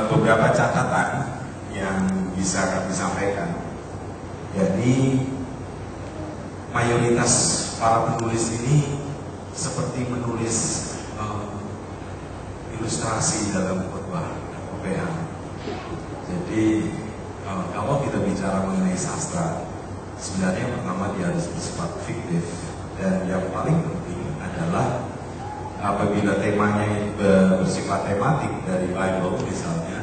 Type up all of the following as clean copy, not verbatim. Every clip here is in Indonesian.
beberapa catatan yang bisa kami sampaikan. Jadi mayoritas para penulis ini seperti menulis ilustrasi dalam khotbah OPA. Jadi kalau kita bicara mengenai sastra, sebenarnya pertama dia harus bersifat fiktif, dan yang paling penting adalah apabila temanya bersifat tematik dari Bible misalnya,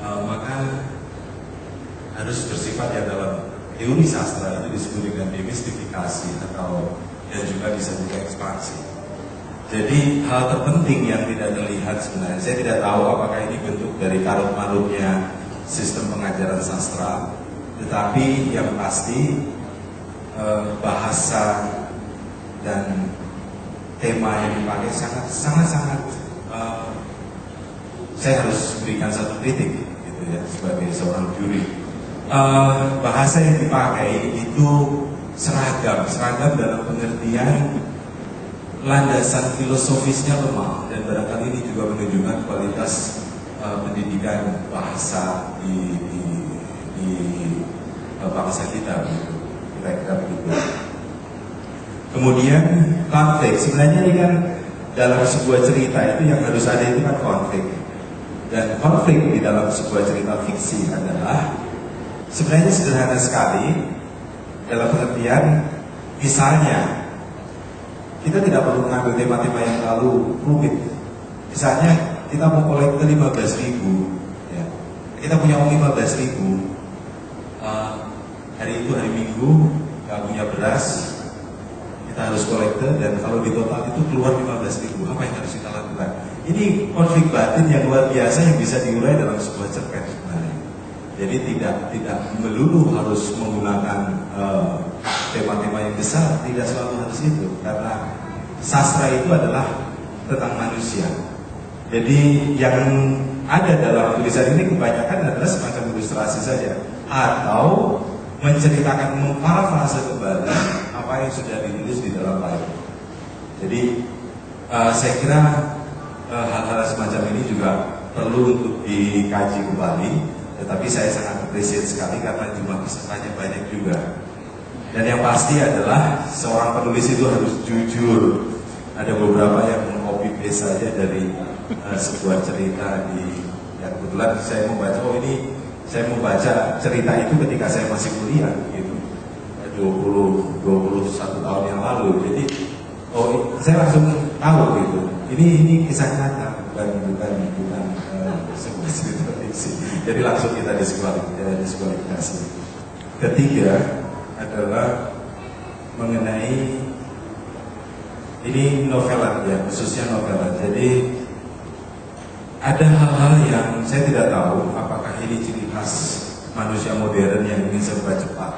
maka harus bersifat yang dalam teori sastra itu disebut dengan demistifikasi atau dan juga bisa juga ekspansi. Jadi hal terpenting yang tidak terlihat sebenarnya, saya tidak tahu apakah ini bentuk dari karut-marutnya sistem pengajaran sastra, tetapi yang pasti bahasa dan tema yang dipakai sangat saya harus berikan satu kritik gitu ya sebagai seorang juri. Bahasa yang dipakai itu seragam dalam pengertian landasan filosofisnya lemah, dan barangkali ini juga menunjukkan kualitas pendidikan bahasa di bangsa kita, gitu. Kira-kira begitu. Kemudian konflik, sebenarnya ini kan dalam sebuah cerita itu yang harus ada itu kan konflik, dan konflik di dalam sebuah cerita fiksi adalah sebenarnya sederhana sekali dalam pengertian, misalnya kita tidak perlu mengambil tema-tema yang terlalu rumit. Misalnya kita mau kolektor 15.000, ya. Kita punya uang 15.000. Hari itu hari Minggu, nggak punya beras, kita harus kolektor, dan kalau di total itu keluar 15.000. Apa yang harus kita lakukan? Ini konflik batin yang luar biasa yang bisa diurai dalam sebuah cerpen sebenarnya. Jadi tidak melulu harus menggunakan tema-tema yang besar, tidak selalu harus itu, karena sastra itu adalah tentang manusia. Jadi yang ada dalam tulisan ini kebanyakan adalah semacam ilustrasi saja, atau menceritakan, memparafrase kembali apa yang sudah ditulis di dalam Bible. Jadi saya kira hal-hal semacam ini juga perlu untuk dikaji kembali. Tetapi saya sangat appreciate sekali karena jumlah pesertanya banyak juga. Dan yang pasti adalah seorang penulis itu harus jujur. Ada beberapa yang meng-copy paste saja dari sebuah cerita yang kebetulan saya membaca. Saya membaca cerita itu ketika saya masih kuliah gitu. 21 tahun yang lalu. Jadi saya langsung tahu gitu. Ini kisah nyata, bukan sebuah cerita fiksi. Jadi langsung kita diskualifikasi. Ketiga adalah mengenai ini novelan ya, khususnya novelan. Jadi ada hal-hal yang saya tidak tahu apakah ini ciri khas manusia modern yang ingin serba cepat.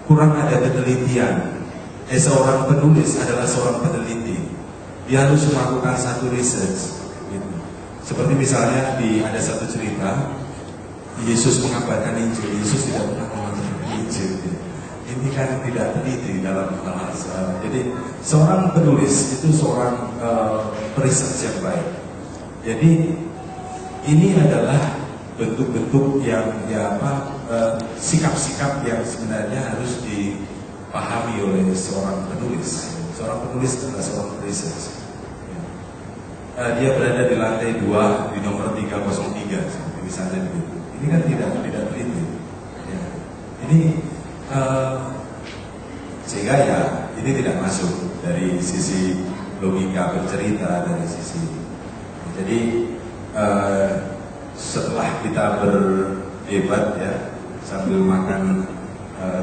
Kurang ada penelitian. Seorang penulis adalah seorang peneliti. Dia harus melakukan satu research. Gitu. Seperti misalnya ada satu cerita, Yesus mengabarkan Injil. Yesus tidak pernah mengabarkan Injil. Ini kan tidak teliti dalam hal-hal. Jadi seorang penulis itu seorang research yang baik. Jadi ini adalah bentuk-bentuk yang sikap-sikap yang sebenarnya harus dipahami oleh seorang penulis. Seorang penulis adalah seorang research. Dia berada di lantai 2 di nomor 303 misalnya begitu. Ini kan tidak teliti. Ya. Ini sehingga ya ini tidak masuk dari sisi logika bercerita, dari sisi. Jadi setelah kita berdebat ya sambil makan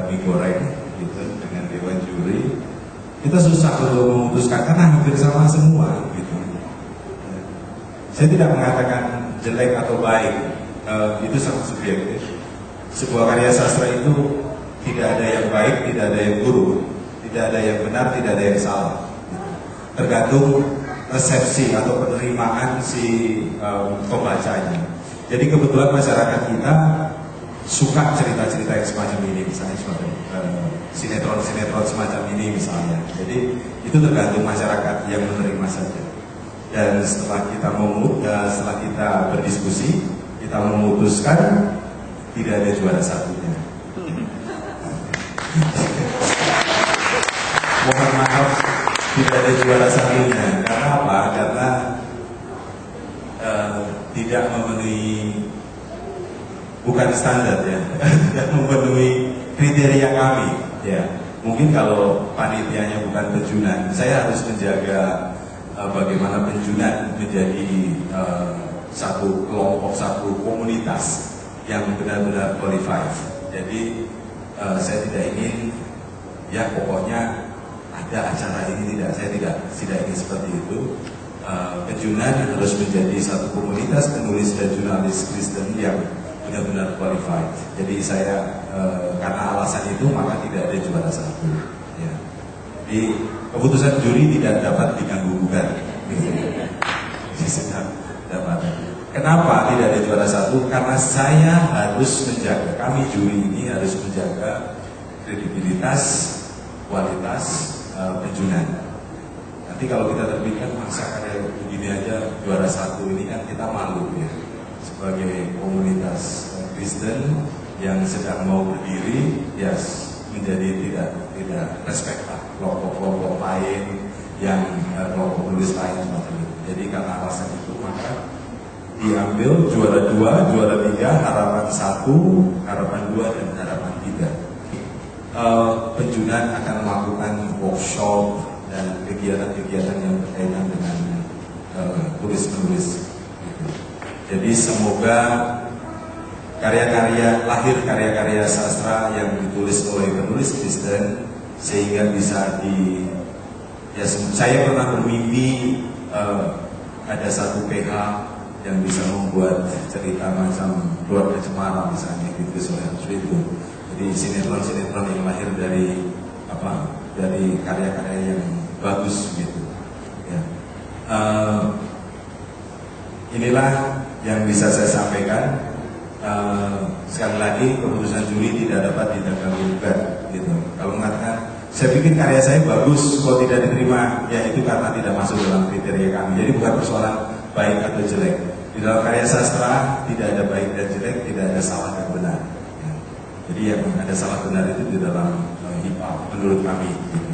mie goreng gitu dengan dewan juri, kita susah untuk memutuskan karena hampir sama semua gitu. Saya tidak mengatakan jelek atau baik, itu sangat subjektif. Sebuah karya sastra itu tidak ada yang baik, tidak ada yang buruk, tidak ada yang benar, tidak ada yang salah. Tergantung resepsi atau penerimaan si pembacanya. Jadi kebetulan masyarakat kita suka cerita-cerita yang semacam ini, misalnya seperti sinetron-sinetron semacam ini misalnya. Jadi itu tergantung masyarakat yang menerima saja. Dan setelah kita berdiskusi, kita memutuskan tidak ada juara satunya. Mohon maaf, tidak ada juara satunya. Karena apa? Karena tidak memenuhi, bukan standar ya, tidak memenuhi kriteria kami. Ya, mungkin kalau panitianya bukan penjunan, saya harus menjaga bagaimana penjunan menjadi satu kelompok, satu komunitas yang benar-benar qualified. Jadi saya tidak ingin, ya pokoknya ada acara ini saya tidak ingin seperti itu. Penjunan harus menjadi satu komunitas penulis dan jurnalis Kristen yang benar-benar qualified. Jadi saya karena alasan itu maka tidak ada juara satu. Ya. Di keputusan juri tidak dapat diganggu-gugat. Kenapa tidak ada juara satu? Karena saya harus menjaga, kami juri ini harus menjaga kredibilitas, kualitas penjunan. Nanti kalau kita terbitkan masa karya begini aja juara satu, ini kan kita malu ya. Sebagai komunitas Kristen yang sedang mau berdiri, ya menjadi tidak respect lah kelompok-kelompok lain yang kelompok penulis lain semacam itu. Jadi karena alasan itu maka diambil juara 2, juara 3, harapan 1, harapan 2 dan harapan 3. Penjunan akan melakukan workshop dan kegiatan-kegiatan yang berkaitan dengan tulis-menulis. Jadi semoga lahir karya-karya sastra yang ditulis oleh penulis Kristen sehingga bisa saya pernah bermimpi ada satu PH yang bisa membuat cerita macam Keluarga Cemara misalnya ditulis oleh Hans Ridho. Jadi sinetron-sinetron yang lahir dari karya-karya yang bagus gitu. Ya. Inilah yang bisa saya sampaikan. Sekali lagi keputusan juri tidak dapat ditanggapi gitu. Kalau mengatakan saya bikin karya saya bagus, kok tidak diterima, ya itu karena tidak masuk dalam kriteria kami. Jadi bukan persoalan baik atau jelek. Di dalam karya sastra tidak ada baik dan jelek, tidak ada salah dan benar. Ya. Jadi yang ada salah benar itu di dalam hip hop menurut kami. Gitu.